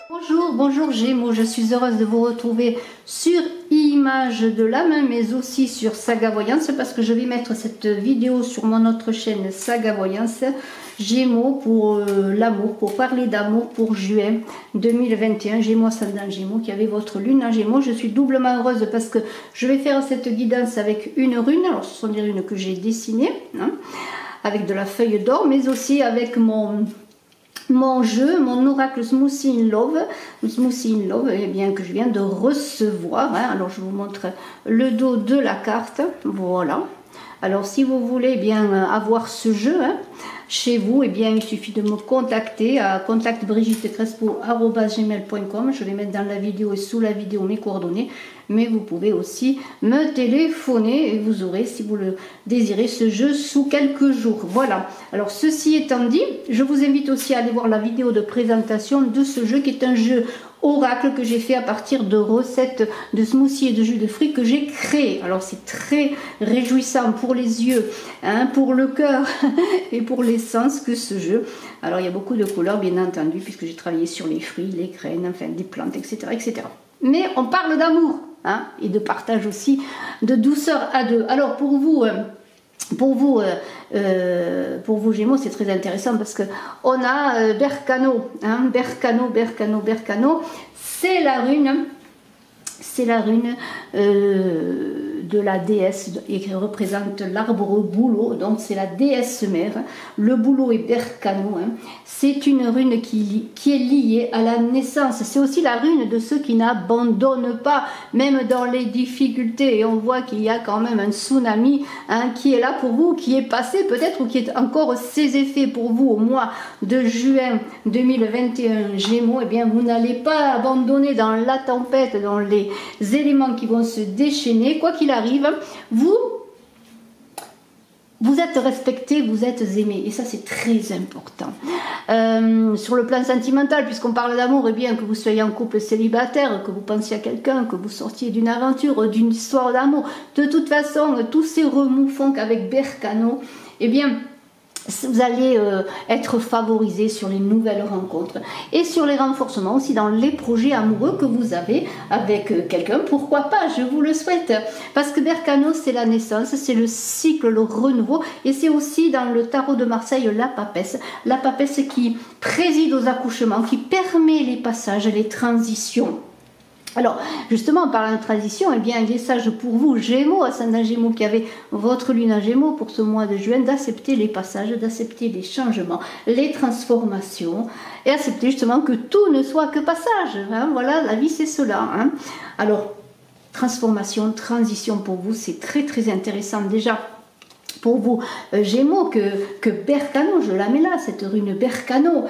Bonjour, bonjour Gémeaux, je suis heureuse de vous retrouver sur Image de l'âme, mais aussi sur Saga Voyance, parce que je vais mettre cette vidéo sur mon autre chaîne Saga Voyance Gémeaux pour l'amour, pour parler d'amour pour juin 2021. Gémeaux ascendant Gémeaux, qui avait votre lune en Gémeaux. Je suis doublement heureuse parce que je vais faire cette guidance avec une rune. Alors ce sont des runes que j'ai dessinées, hein, avec de la feuille d'or, mais aussi avec mon jeu, mon oracle Smoothie in Love, eh bien, que je viens de recevoir, hein. Alors je vous montre le dos de la carte, voilà. Alors si vous voulez eh bien avoir ce jeu, hein, chez vous, eh bien, il suffit de me contacter à contactbrigittecrespo@gmail.com. Je vais mettre dans la vidéo et sous la vidéo mes coordonnées, mais vous pouvez aussi me téléphoner et vous aurez, si vous le désirez, ce jeu sous quelques jours. Voilà. Alors ceci étant dit, je vous invite aussi à aller voir la vidéo de présentation de ce jeu qui est un jeu oracle que j'ai fait à partir de recettes de smoothies et de jus de fruits que j'ai créé. Alors c'est très réjouissant pour les yeux, hein, pour le cœur et pour les sens que ce jeu. Alors il y a beaucoup de couleurs bien entendu puisque j'ai travaillé sur les fruits, les graines, enfin des plantes, etc. etc. Mais on parle d'amour, hein, et de partage aussi, de douceur à deux. Alors pour vous Gémeaux, c'est très intéressant parce que on a Berkano, hein, Berkano, c'est la rune de la déesse et qui représente l'arbre bouleau, donc c'est la déesse mère. Le bouleau est Berkano, hein. C'est une rune qui est liée à la naissance. C'est aussi la rune de ceux qui n'abandonnent pas, même dans les difficultés. Et on voit qu'il y a quand même un tsunami, hein, qui est là pour vous, qui est passé peut-être ou qui est encore ses effets pour vous au mois de juin 2021 Gémeaux. Eh bien, vous n'allez pas abandonner dans la tempête, dans les éléments qui vont se déchaîner. Quoi qu'il arrive, vous êtes respecté, vous êtes aimé, et ça c'est très important. Sur le plan sentimental, puisqu'on parle d'amour, et bien que vous soyez en couple célibataire, que vous pensiez à quelqu'un, que vous sortiez d'une aventure, d'une histoire d'amour, de toute façon, tous ces remous font qu'avec Berkano, eh bien, vous allez être favorisé sur les nouvelles rencontres et sur les renforcements aussi dans les projets amoureux que vous avez avec quelqu'un. Pourquoi pas, je vous le souhaite. Parce que Berkano, c'est la naissance, c'est le cycle, le renouveau. Et c'est aussi dans le tarot de Marseille, la papesse. La papesse qui préside aux accouchements, qui permet les passages, les transitions. Alors, justement, en parlant de transition, eh bien, il est sage pour vous, Gémeaux, ascendant Gémeaux, qui avez votre lune en Gémeaux pour ce mois de juin, d'accepter les passages, d'accepter les changements, les transformations, et accepter justement que tout ne soit que passage. Hein, voilà, la vie, c'est cela. Hein. Alors, transformation, transition pour vous, c'est très, très intéressant déjà. Pour vous, Gémeaux, que Berkano, je la mets là, cette rune Berkano.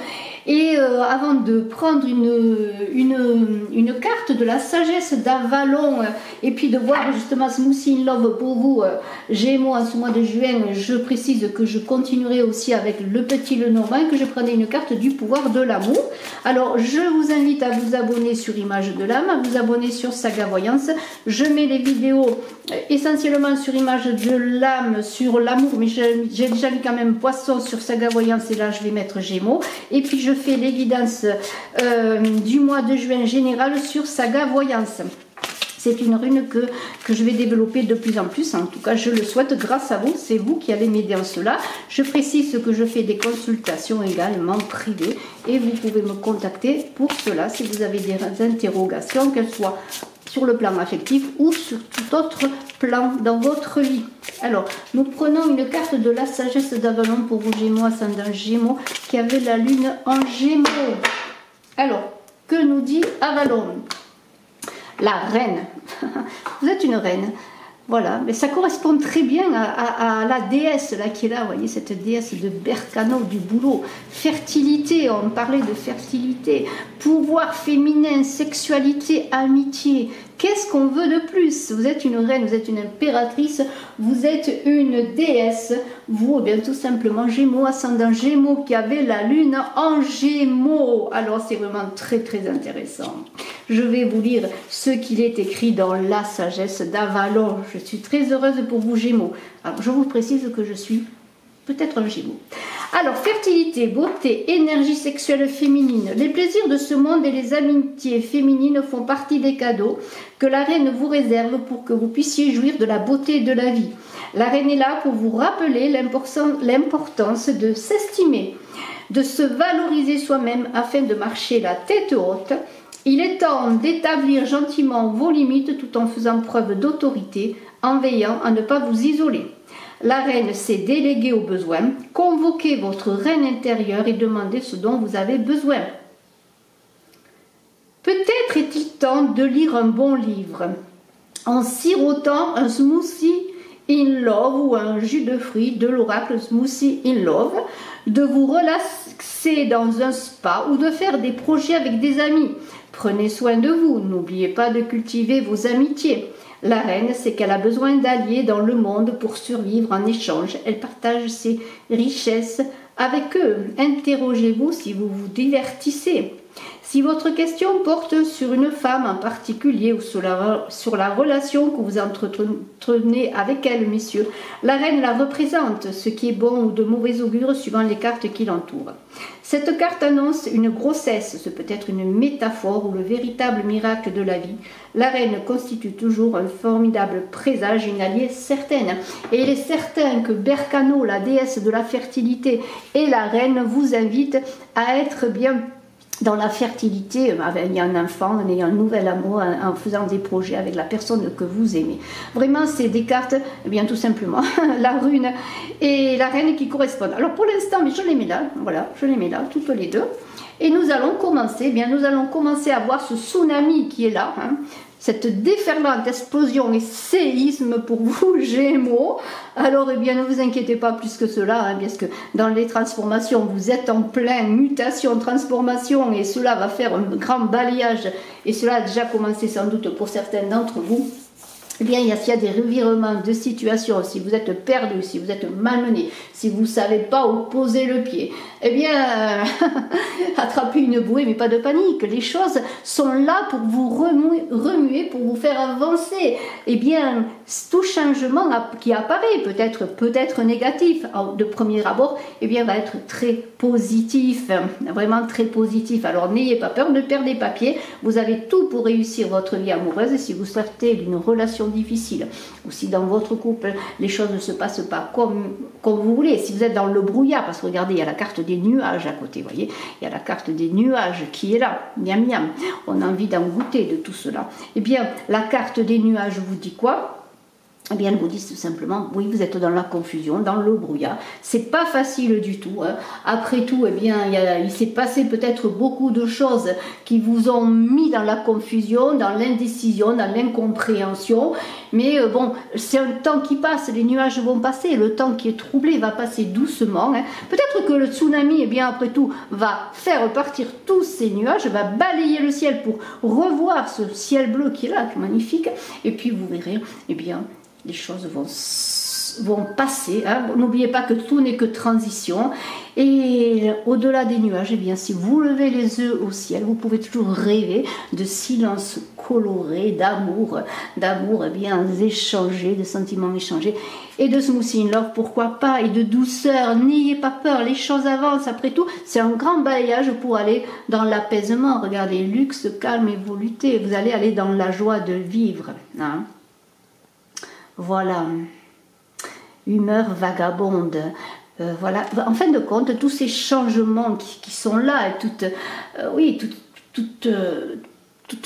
Et avant de prendre une carte de la sagesse d'Avalon, et puis de voir justement Smoothie in Love pour vous, Gémeaux, en ce mois de juin, je précise que je continuerai aussi avec le petit Lenormand, que je prenais une carte du pouvoir de l'amour. Alors, je vous invite à vous abonner sur Image de l'âme, à vous abonner sur Saga Voyance. Je mets les vidéos essentiellement sur Image de l'âme, sur l'amour, mais j'ai déjà mis quand même Poisson sur Saga Voyance, et là je vais mettre Gémeaux. Et puis je fais les guidances du mois de juin général sur Saga Voyance. C'est une rune que je vais développer de plus en plus, en tout cas je le souhaite grâce à vous, c'est vous qui allez m'aider en cela. Je précise que je fais des consultations également privées et vous pouvez me contacter pour cela si vous avez des interrogations, qu'elles soient sur le plan affectif ou sur tout autre plan dans votre vie. Alors, nous prenons une carte de la sagesse d'Avalon pour vous Gémeaux, ascendant Gémeaux, qui avait la lune en Gémeaux. Alors, que nous dit Avalon? La reine. Vous êtes une reine. Voilà, mais ça correspond très bien à la déesse là qui est là, vous voyez, cette déesse de Berkano, du boulot, fertilité, on parlait de fertilité, pouvoir féminin, sexualité, amitié. Qu'est-ce qu'on veut de plus? Vous êtes une reine, vous êtes une impératrice, vous êtes une déesse, vous, bien tout simplement Gémeaux, ascendant Gémeaux, qui avait la lune en Gémeaux. Alors c'est vraiment très très intéressant. Je vais vous lire ce qu'il est écrit dans la sagesse d'Avalon. Je suis très heureuse pour vous Gémeaux. Alors je vous précise que je suis peut-être un Gémeaux. Alors, fertilité, beauté, énergie sexuelle féminine. Les plaisirs de ce monde et les amitiés féminines font partie des cadeaux que la reine vous réserve pour que vous puissiez jouir de la beauté de la vie. La reine est là pour vous rappeler l'importance de s'estimer, de se valoriser soi-même afin de marcher la tête haute. Il est temps d'établir gentiment vos limites tout en faisant preuve d'autorité, en veillant à ne pas vous isoler. La reine sait déléguer aux besoins. Convoquez votre reine intérieure et demandez ce dont vous avez besoin. Peut-être est-il temps de lire un bon livre en sirotant un smoothie in love ou un jus de fruits de l'oracle Smoothie in Love, de vous relaxer dans un spa ou de faire des projets avec des amis. Prenez soin de vous, n'oubliez pas de cultiver vos amitiés. La reine sait qu'elle a besoin d'alliés dans le monde pour survivre en échange. Elle partage ses richesses avec eux. Interrogez-vous si vous vous divertissez. Si votre question porte sur une femme en particulier ou sur la relation que vous entretenez avec elle, messieurs, la reine la représente, ce qui est bon ou de mauvais augure suivant les cartes qui l'entourent. Cette carte annonce une grossesse, ce peut être une métaphore ou le véritable miracle de la vie. La reine constitue toujours un formidable présage, une alliée certaine. Et il est certain que Berkano, la déesse de la fertilité, et la reine vous invitent à être bien dans la fertilité, en ayant un enfant, en ayant un nouvel amour, en faisant des projets avec la personne que vous aimez. Vraiment, c'est des cartes, eh bien tout simplement, la rune et la reine qui correspondent. Alors pour l'instant, mais je les mets là, voilà, je les mets là, toutes les deux. Et nous allons commencer, eh bien nous allons commencer à voir ce tsunami qui est là, hein, cette déferlante explosion et séisme pour vous, Gémeaux. Alors, eh bien, ne vous inquiétez pas plus que cela, hein, parce que dans les transformations, vous êtes en pleine mutation, transformation, et cela va faire un grand balayage, et cela a déjà commencé sans doute pour certains d'entre vous. Eh bien, s'il y a des revirements de situation, si vous êtes perdu, si vous êtes malmené, si vous ne savez pas où poser le pied, eh bien, attrapez une bouée, mais pas de panique. Les choses sont là pour vous remuer, pour vous faire avancer. Eh bien, tout changement qui apparaît, peut-être négatif de premier abord, eh bien, va être très positif, vraiment très positif. Alors, n'ayez pas peur, ne perdez pas pied. Vous avez tout pour réussir votre vie amoureuse. Et si vous sortez d'une relation difficile, ou si dans votre couple les choses ne se passent pas comme vous voulez, si vous êtes dans le brouillard, parce que regardez, il y a la carte des nuages à côté, vous voyez, il y a la carte des nuages qui est là, miam miam, on a envie d'en goûter de tout cela. Eh bien, la carte des nuages vous dit quoi? Eh bien, elles vous disent tout simplement, oui, vous êtes dans la confusion, dans le brouillard. C'est pas facile du tout, hein. Après tout, eh bien, il s'est passé peut-être beaucoup de choses qui vous ont mis dans la confusion, dans l'indécision, dans l'incompréhension. Mais bon, c'est un temps qui passe, les nuages vont passer, le temps qui est troublé va passer doucement, hein. Peut-être que le tsunami, eh bien, après tout, va faire partir tous ces nuages, va balayer le ciel pour revoir ce ciel bleu qui est là, qui est magnifique. Et puis, vous verrez, eh bien, les choses vont passer, hein. N'oubliez pas que tout n'est que transition. Et au-delà des nuages, eh bien, si vous levez les yeux au ciel, vous pouvez toujours rêver de silence coloré, d'amour, eh bien, échangé, de sentiments échangés, et de smoothie in love, pourquoi pas, et de douceur. N'ayez pas peur, les choses avancent. Après tout, c'est un grand balayage pour aller dans l'apaisement. Regardez, luxe, calme et volupté. Vous allez aller dans la joie de vivre, hein. Voilà, humeur vagabonde. Voilà, en fin de compte, tous ces changements qui sont là, et toutes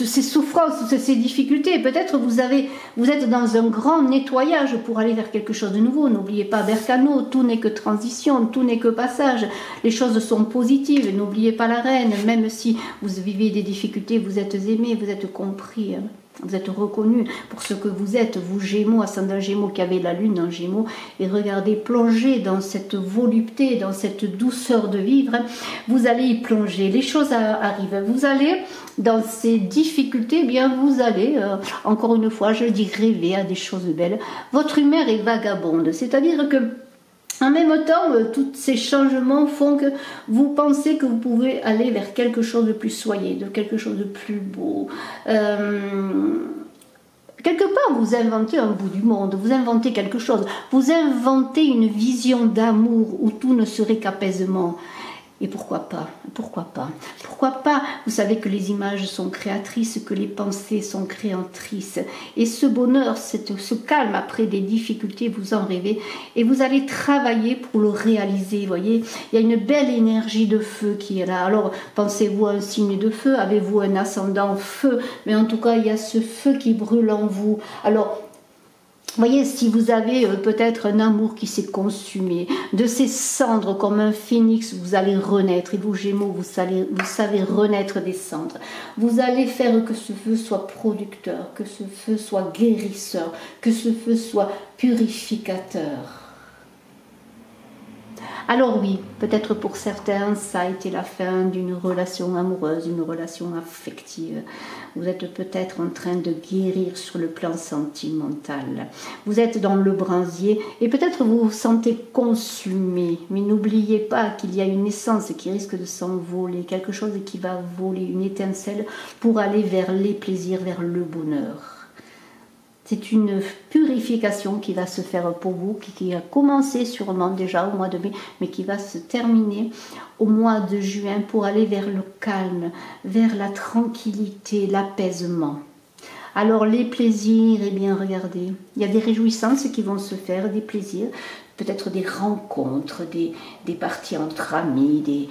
ces souffrances, toutes ces difficultés, peut-être vous êtes dans un grand nettoyage pour aller vers quelque chose de nouveau. N'oubliez pas Berkano, tout n'est que transition, tout n'est que passage. Les choses sont positives, n'oubliez pas la reine, même si vous vivez des difficultés, vous êtes aimé, vous êtes compris. Vous êtes reconnu pour ce que vous êtes, vous Gémeaux, ascendant Gémeaux qui avez la lune en Gémeaux, et regardez, plongez dans cette volupté, dans cette douceur de vivre, vous allez y plonger, les choses arrivent, vous allez dans ces difficultés, eh bien vous allez, encore une fois, je dis rêver à des choses belles. Votre humeur est vagabonde, c'est-à-dire que en même temps, tous ces changements font que vous pensez que vous pouvez aller vers quelque chose de plus soyeux, de quelque chose de plus beau. quelque part, vous inventez un bout du monde, vous inventez quelque chose, vous inventez une vision d'amour où tout ne serait qu'apaisement. Et pourquoi pas? Pourquoi pas? Pourquoi pas? Vous savez que les images sont créatrices, que les pensées sont créatrices. Et ce bonheur, ce calme après des difficultés, vous en rêvez. Et vous allez travailler pour le réaliser, voyez. Il y a une belle énergie de feu qui est là. Alors, pensez-vous à un signe de feu? Avez-vous un ascendant feu? Mais en tout cas, il y a ce feu qui brûle en vous. Alors, voyez, si vous avez peut-être un amour qui s'est consumé, de ces cendres comme un phénix, vous allez renaître. Et vous, Gémeaux, vous savez renaître des cendres. Vous allez faire que ce feu soit producteur, que ce feu soit guérisseur, que ce feu soit purificateur. Alors oui, peut-être pour certains, ça a été la fin d'une relation amoureuse, d'une relation affective. Vous êtes peut-être en train de guérir sur le plan sentimental. Vous êtes dans le brasier et peut-être vous vous sentez consumé. Mais n'oubliez pas qu'il y a une essence qui risque de s'envoler, quelque chose qui va voler, une étincelle pour aller vers les plaisirs, vers le bonheur. C'est une purification qui va se faire pour vous, qui a commencé sûrement déjà au mois de mai, mais qui va se terminer au mois de juin pour aller vers le calme, vers la tranquillité, l'apaisement. Alors les plaisirs, eh bien regardez, il y a des réjouissances qui vont se faire, des plaisirs, peut-être des rencontres, des parties entre amis,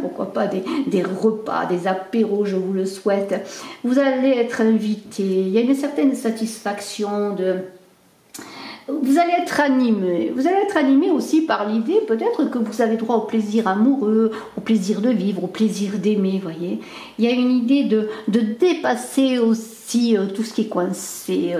pourquoi pas des repas, des apéros, je vous le souhaite. Vous allez être invité, il y a une certaine satisfaction vous allez être animé. Vous allez être animé aussi par l'idée peut-être que vous avez droit au plaisir amoureux, au plaisir de vivre, au plaisir d'aimer, voyez. Il y a une idée de dépasser aussi tout ce qui est coincé.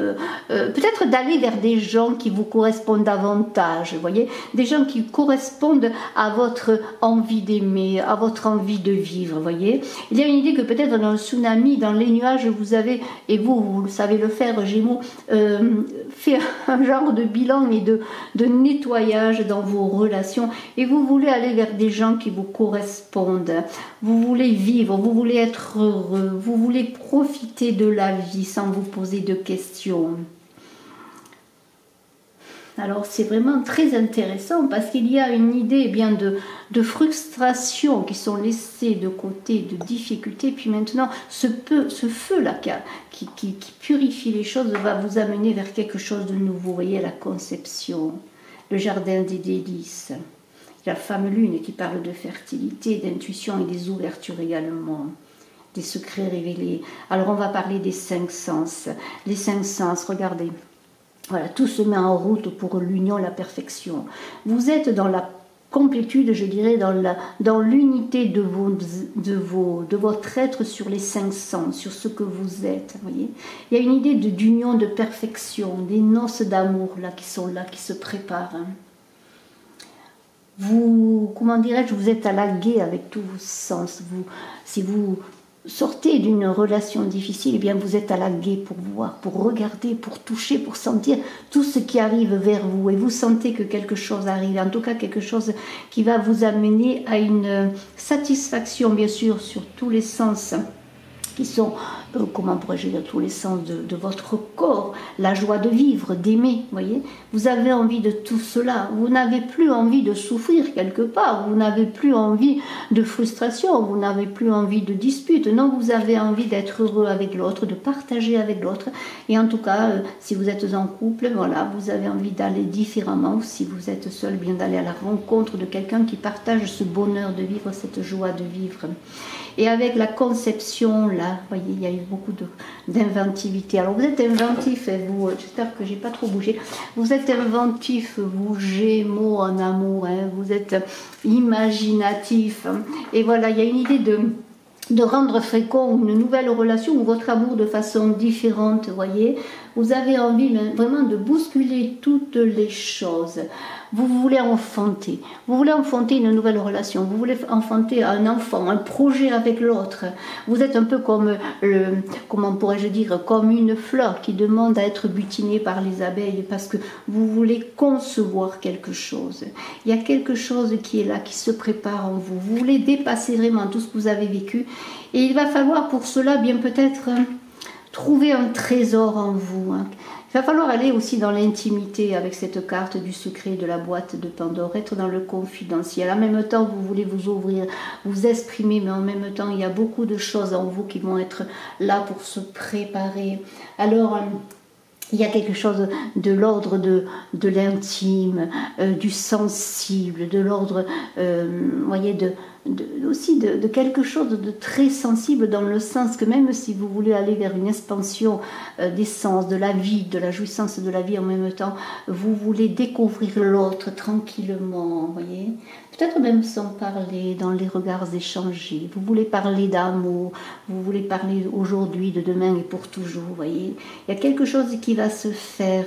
Peut-être d'aller vers des gens qui vous correspondent davantage, voyez. Des gens qui correspondent à votre envie d'aimer, à votre envie de vivre, voyez. Il y a une idée que peut-être dans un tsunami, dans les nuages, vous avez, et vous savez le faire, Gémeaux, fait un genre de bilan et de nettoyage dans vos relations et vous voulez aller vers des gens qui vous correspondent, vous voulez vivre, vous voulez être heureux, vous voulez profiter de la vie sans vous poser de questions. Alors c'est vraiment très intéressant parce qu'il y a une idée bien de frustration qui sont laissées de côté, de difficultés, puis maintenant ce feu-là qui purifie les choses va vous amener vers quelque chose de nouveau. Vous voyez la conception, le jardin des délices, la femme lune qui parle de fertilité, d'intuition et des ouvertures également. Des secrets révélés. Alors on va parler des 5 sens. Les 5 sens, regardez. Voilà, tout se met en route pour l'union, la perfection. Vous êtes dans la complétude, je dirais, dans l'unité de votre être sur les 5 sens, sur ce que vous êtes. Voyez, il y a une idée d'union, de perfection, des noces d'amour là qui sont là, qui se préparent. Hein. Vous, comment dirais-je, vous êtes à la guet avec tous vos sens. Si vous sortez d'une relation difficile, eh bien vous êtes à la guet pour voir, pour regarder, pour toucher, pour sentir tout ce qui arrive vers vous. Et vous sentez que quelque chose arrive, en tout cas quelque chose qui va vous amener à une satisfaction, bien sûr, sur tous les sens qui sont, comment pourrais-je dire, tous les sens de votre corps, la joie de vivre, d'aimer, voyez. Vous avez envie de tout cela, vous n'avez plus envie de souffrir quelque part, vous n'avez plus envie de frustration, vous n'avez plus envie de dispute, non, vous avez envie d'être heureux avec l'autre, de partager avec l'autre, et en tout cas, si vous êtes en couple, voilà, vous avez envie d'aller différemment, ou si vous êtes seul, bien d'aller à la rencontre de quelqu'un qui partage ce bonheur de vivre, cette joie de vivre. Et avec la conception, là, vous voyez, il y a eu beaucoup d'inventivité. Alors vous êtes inventif, vous, j'espère que j'ai pas trop bougé. Vous êtes inventif, vous Gémeaux en amour, hein, vous êtes imaginatif. Et voilà, il y a une idée de rendre fécond une nouvelle relation ou votre amour de façon différente, vous voyez. Vous avez envie vraiment de bousculer toutes les choses. Vous voulez enfanter. Vous voulez enfanter une nouvelle relation. Vous voulez enfanter un enfant, un projet avec l'autre. Vous êtes un peu comme, comment pourrais-je dire, comme une fleur qui demande à être butinée par les abeilles parce que vous voulez concevoir quelque chose. Il y a quelque chose qui est là, qui se prépare en vous. Vous voulez dépasser vraiment tout ce que vous avez vécu. Et il va falloir pour cela bien peut-être trouvez un trésor en vous. Hein. Il va falloir aller aussi dans l'intimité avec cette carte du secret de la boîte de Pandore, être dans le confidentiel. En même temps, vous voulez vous ouvrir, vous exprimer, mais en même temps, il y a beaucoup de choses en vous qui vont être là pour se préparer. Alors, il y a quelque chose de l'ordre de l'intime, du sensible, de l'ordre, voyez, aussi de quelque chose de très sensible dans le sens que même si vous voulez aller vers une expansion des sens, de la vie, de la jouissance de la vie en même temps, vous voulez découvrir l'autre tranquillement, voyez, peut-être même sans parler, dans les regards échangés. Vous voulez parler d'amour, vous voulez parler aujourd'hui, de demain et pour toujours, voyez. Il y a quelque chose qui va se faire.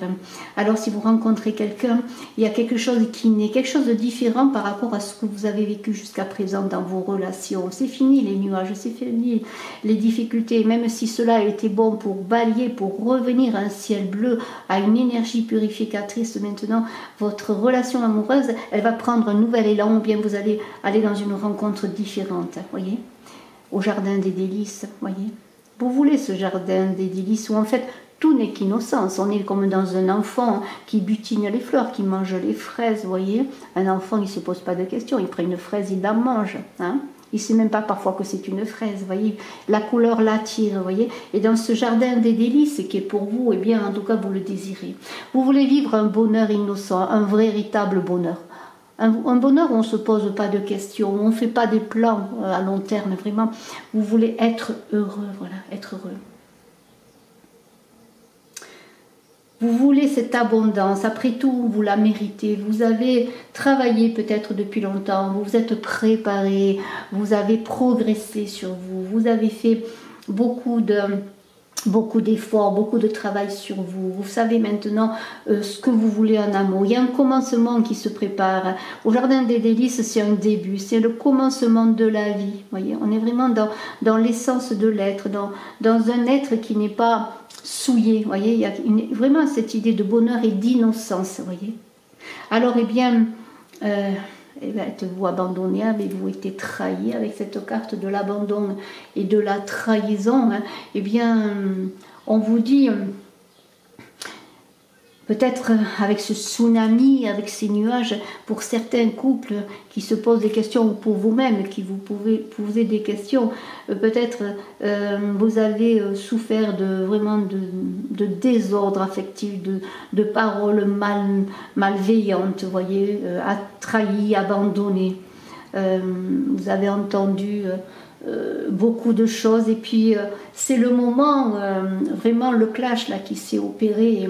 Alors si vous rencontrez quelqu'un, il y a quelque chose qui naît, quelque chose de différent par rapport à ce que vous avez vécu jusqu'à présent dans vos relations. C'est fini les nuages, c'est fini les difficultés, même si cela a été bon pour balayer, pour revenir à un ciel bleu, à une énergie purificatrice. Maintenant, votre relation amoureuse, elle va prendre un nouvel élan, ou bien vous allez aller dans une rencontre différente, voyez, au jardin des délices, voyez. Vous voulez ce jardin des délices où en fait tout n'est qu'innocence. On est comme dans un enfant qui butine les fleurs, qui mange les fraises, vous voyez. Un enfant, il ne se pose pas de questions, il prend une fraise, il la mange. Hein. Il ne sait même pas parfois que c'est une fraise, vous voyez. La couleur l'attire, vous voyez. Et dans ce jardin des délices qui est pour vous, eh bien, en tout cas, vous le désirez. Vous voulez vivre un bonheur innocent, un véritable bonheur. Un bonheur où on ne se pose pas de questions, où on ne fait pas des plans à long terme, vraiment. Vous voulez être heureux, voilà, être heureux. Vous voulez cette abondance, après tout, vous la méritez. Vous avez travaillé peut-être depuis longtemps, vous vous êtes préparé, vous avez progressé sur vous, vous avez fait beaucoup d'efforts, beaucoup de travail sur vous. Vous savez maintenant ce que vous voulez en amour. Il y a un commencement qui se prépare. Au Jardin des Délices, c'est un début, c'est le commencement de la vie. Voyez, on est vraiment dans l'essence de l'être, dans un être qui n'est pas souillé. Voyez, il y a vraiment cette idée de bonheur et d'innocence. Voyez. Alors, eh bien, êtes-vous abandonné, avez-vous été trahi avec cette carte de l'abandon et de la trahison, hein, eh bien, on vous dit, peut-être avec ce tsunami, avec ces nuages, pour certains couples qui se posent des questions, ou pour vous-même qui vous pouvez poser des questions, peut-être vous avez souffert vraiment de désordre affectif, de paroles malveillantes, vous voyez, trahi, abandonné. Vous avez entendu beaucoup de choses, et puis c'est le moment, vraiment le clash là qui s'est opéré.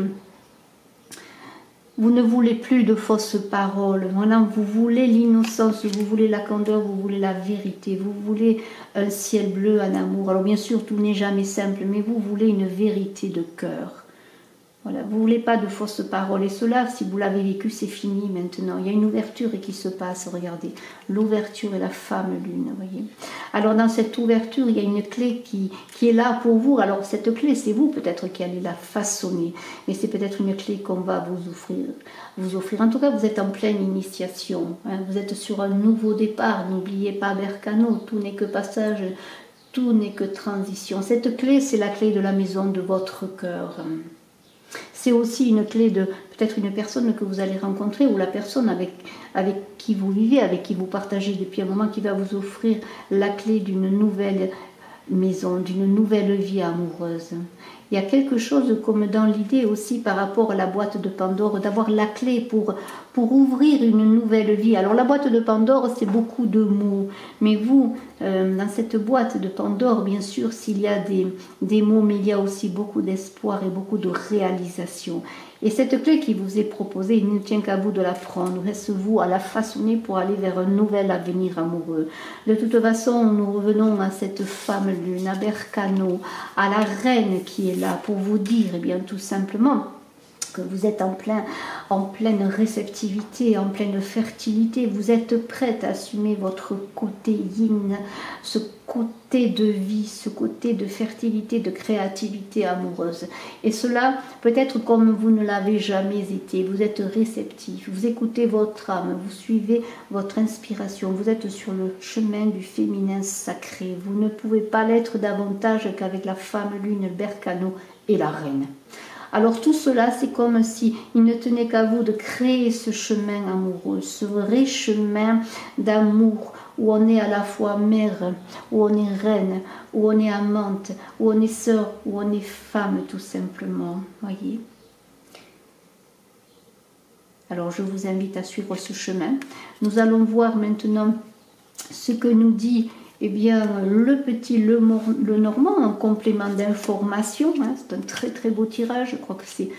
Vous ne voulez plus de fausses paroles. Voilà, vous voulez l'innocence, vous voulez la candeur, vous voulez la vérité, vous voulez un ciel bleu en amour. Alors bien sûr, tout n'est jamais simple, mais vous voulez une vérité de cœur. Voilà, vous ne voulez pas de fausses paroles. Et cela, si vous l'avez vécu, c'est fini maintenant. Il y a une ouverture qui se passe, regardez. L'ouverture est la femme lune, voyez. Alors dans cette ouverture, il y a une clé qui est là pour vous. Alors cette clé, c'est vous peut-être qui allez la façonner. Mais c'est peut-être une clé qu'on va vous offrir. En tout cas, vous êtes en pleine initiation. Hein. Vous êtes sur un nouveau départ. N'oubliez pas Berkano, tout n'est que passage, tout n'est que transition. Cette clé, c'est la clé de la maison de votre cœur. C'est aussi une clé de peut-être une personne que vous allez rencontrer, ou la personne avec qui vous vivez, avec qui vous partagez depuis un moment, qui va vous offrir la clé d'une nouvelle maison, d'une nouvelle vie amoureuse. Il y a quelque chose comme dans l'idée aussi par rapport à la boîte de Pandore, d'avoir la clé pour ouvrir une nouvelle vie. Alors la boîte de Pandore, c'est beaucoup de mots, mais vous, dans cette boîte de Pandore, bien sûr, s'il y a des mots, mais il y a aussi beaucoup d'espoir et beaucoup de réalisation. Et cette clé qui vous est proposée, il ne tient qu'à vous de la prendre. Reste-vous à la façonner pour aller vers un nouvel avenir amoureux. De toute façon, nous revenons à cette femme lune, à Berkano, à la reine qui est là pour vous dire, eh bien, tout simplement, que vous êtes en pleine réceptivité, en pleine fertilité. Vous êtes prête à assumer votre côté yin, ce côté de vie, ce côté de fertilité, de créativité amoureuse. Et cela, peut-être comme vous ne l'avez jamais été, vous êtes réceptif, vous écoutez votre âme, vous suivez votre inspiration, vous êtes sur le chemin du féminin sacré. Vous ne pouvez pas l'être davantage qu'avec la femme lune, le bercano et la reine. Alors tout cela, c'est comme si il ne tenait qu'à vous de créer ce chemin amoureux, ce vrai chemin d'amour, où on est à la fois mère, où on est reine, où on est amante, où on est sœur, où on est femme tout simplement, voyez. Alors je vous invite à suivre ce chemin. Nous allons voir maintenant ce que nous dit eh bien, le petit Lenormand en complément d'information. Hein, c'est un très très beau tirage, je crois que c'est...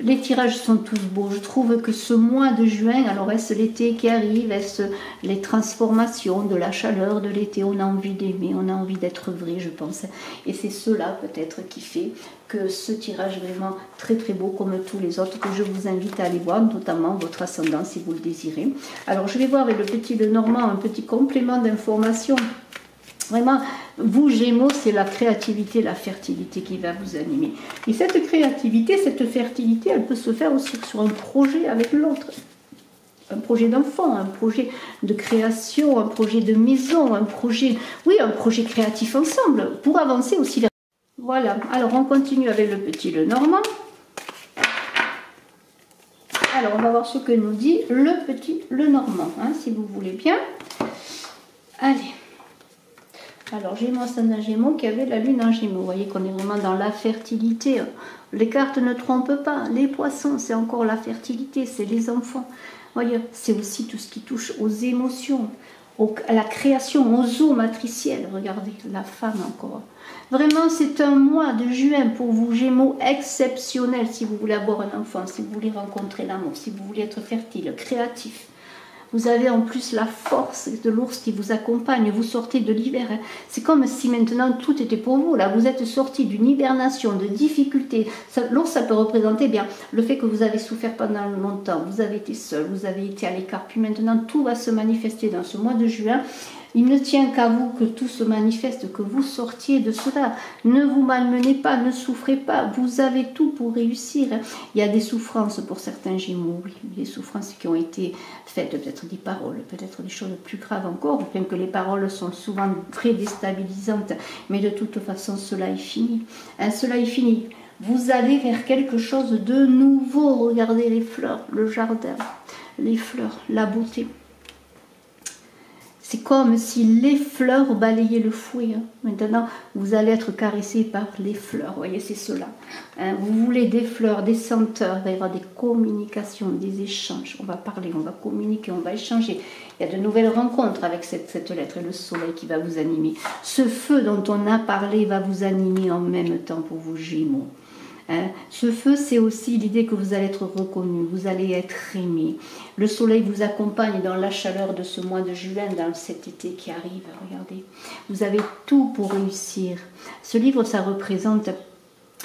Les tirages sont tous beaux. Je trouve que ce mois de juin, alors est-ce l'été qui arrive, est-ce les transformations de la chaleur de l'été, on a envie d'aimer, on a envie d'être vrai, je pense. Et c'est cela peut-être qui fait que ce tirage est vraiment très très beau comme tous les autres que je vous invite à aller voir, notamment votre ascendant si vous le désirez. Alors je vais voir avec le petit Lenormand un petit complément d'information. Vraiment, vous Gémeaux, c'est la créativité, la fertilité qui va vous animer. Et cette créativité, cette fertilité, elle peut se faire aussi sur un projet avec l'autre. Un projet d'enfant, un projet de création, un projet de maison, un projet, oui, un projet créatif ensemble, pour avancer aussi. Voilà, alors on continue avec le petit Lenormand. Alors on va voir ce que nous dit le petit Lenormand, hein, si vous voulez bien. Allez. Alors, Gémeaux, ascendant Gémeaux, qui avait la lune en Gémeaux. Vous voyez qu'on est vraiment dans la fertilité. Les cartes ne trompent pas. Les poissons, c'est encore la fertilité, c'est les enfants. Vous voyez, c'est aussi tout ce qui touche aux émotions, à la création, aux eaux matricielles. Regardez, la femme encore. Vraiment, c'est un mois de juin pour vous, Gémeaux, exceptionnel si vous voulez avoir un enfant, si vous voulez rencontrer l'amour, si vous voulez être fertile, créatif. Vous avez en plus la force de l'ours qui vous accompagne, vous sortez de l'hiver. Hein. C'est comme si maintenant tout était pour vous. Là, vous êtes sorti d'une hibernation, de difficultés. L'ours, ça peut représenter bien le fait que vous avez souffert pendant longtemps, vous avez été seul, vous avez été à l'écart. Puis maintenant, tout va se manifester dans ce mois de juin. Il ne tient qu'à vous que tout se manifeste, que vous sortiez de cela. Ne vous malmenez pas, ne souffrez pas. Vous avez tout pour réussir. Il y a des souffrances pour certains Gémeaux, oui, des souffrances qui ont été faites, peut-être des paroles, peut-être des choses plus graves encore, bien que les paroles sont souvent très déstabilisantes. Mais de toute façon, cela est fini. Hein, cela est fini. Vous allez vers quelque chose de nouveau. Regardez les fleurs, le jardin, les fleurs, la beauté. C'est comme si les fleurs balayaient le fouet. Hein. Maintenant, vous allez être caressé par les fleurs. Vous voyez, c'est cela. Hein. Vous voulez des fleurs, des senteurs, il va y avoir des communications, des échanges. On va parler, on va communiquer, on va échanger. Il y a de nouvelles rencontres avec cette lettre et le soleil qui va vous animer. Ce feu dont on a parlé va vous animer en même temps pour vos Gémeaux. Hein. Ce feu, c'est aussi l'idée que vous allez être reconnu, vous allez être aimé. Le soleil vous accompagne dans la chaleur de ce mois de juin, dans cet été qui arrive. Regardez, vous avez tout pour réussir. Ce livre, ça représente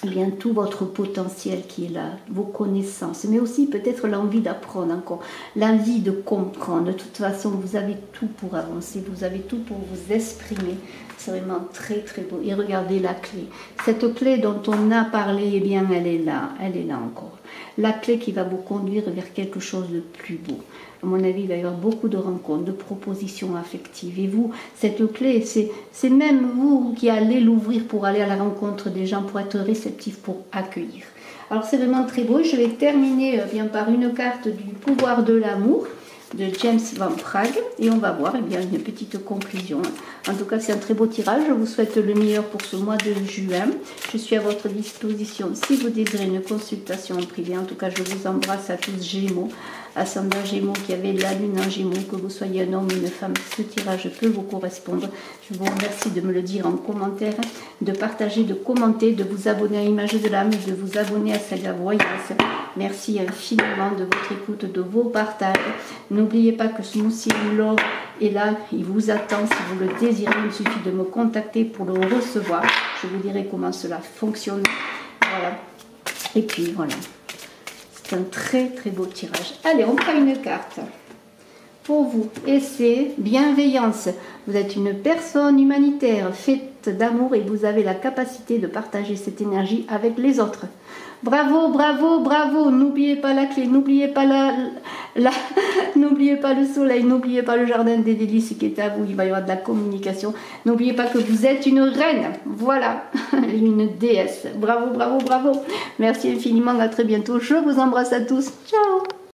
bien tout votre potentiel qui est là, vos connaissances, mais aussi peut-être l'envie d'apprendre encore, l'envie de comprendre. De toute façon, vous avez tout pour avancer, vous avez tout pour vous exprimer. C'est vraiment très très beau. Et regardez la clé. Cette clé dont on a parlé, eh bien, elle est là encore. La clé qui va vous conduire vers quelque chose de plus beau. À mon avis, il va y avoir beaucoup de rencontres, de propositions affectives. Et vous, cette clé, c'est même vous qui allez l'ouvrir pour aller à la rencontre des gens, pour être réceptif, pour accueillir. Alors c'est vraiment très beau. Je vais terminer bien par une carte du pouvoir de l'amour de James Van Praagh et on va voir bien, une petite conclusion. En tout cas, c'est un très beau tirage. Je vous souhaite le meilleur pour ce mois de juin. Je suis à votre disposition si vous désirez une consultation en privé. En tout cas, je vous embrasse à tous Gémeaux, ascendant Gémeaux qui avait la lune en Gémeaux, que vous soyez un homme ou une femme, ce tirage peut vous correspondre. Je vous remercie de me le dire en commentaire, de partager, de commenter, de vous abonner à Image de l'âme, de vous abonner à Saga Voyance. Merci infiniment de votre écoute, de vos partages. N'oubliez pas que Smoothie Laure est là, il vous attend si vous le désirez. Il suffit de me contacter pour le recevoir. Je vous dirai comment cela fonctionne. Voilà. Et puis voilà. C'est un très très beau tirage. Allez, on prend une carte pour vous. Et c'est bienveillance. Vous êtes une personne humanitaire, faite d'amour et vous avez la capacité de partager cette énergie avec les autres. Bravo, bravo, bravo. N'oubliez pas la clé, n'oubliez pas n'oubliez pas le soleil, n'oubliez pas le jardin des délices qui est à vous. Il va y avoir de la communication. N'oubliez pas que vous êtes une reine. Voilà, une déesse. Bravo, bravo, bravo. Merci infiniment. À très bientôt. Je vous embrasse à tous. Ciao.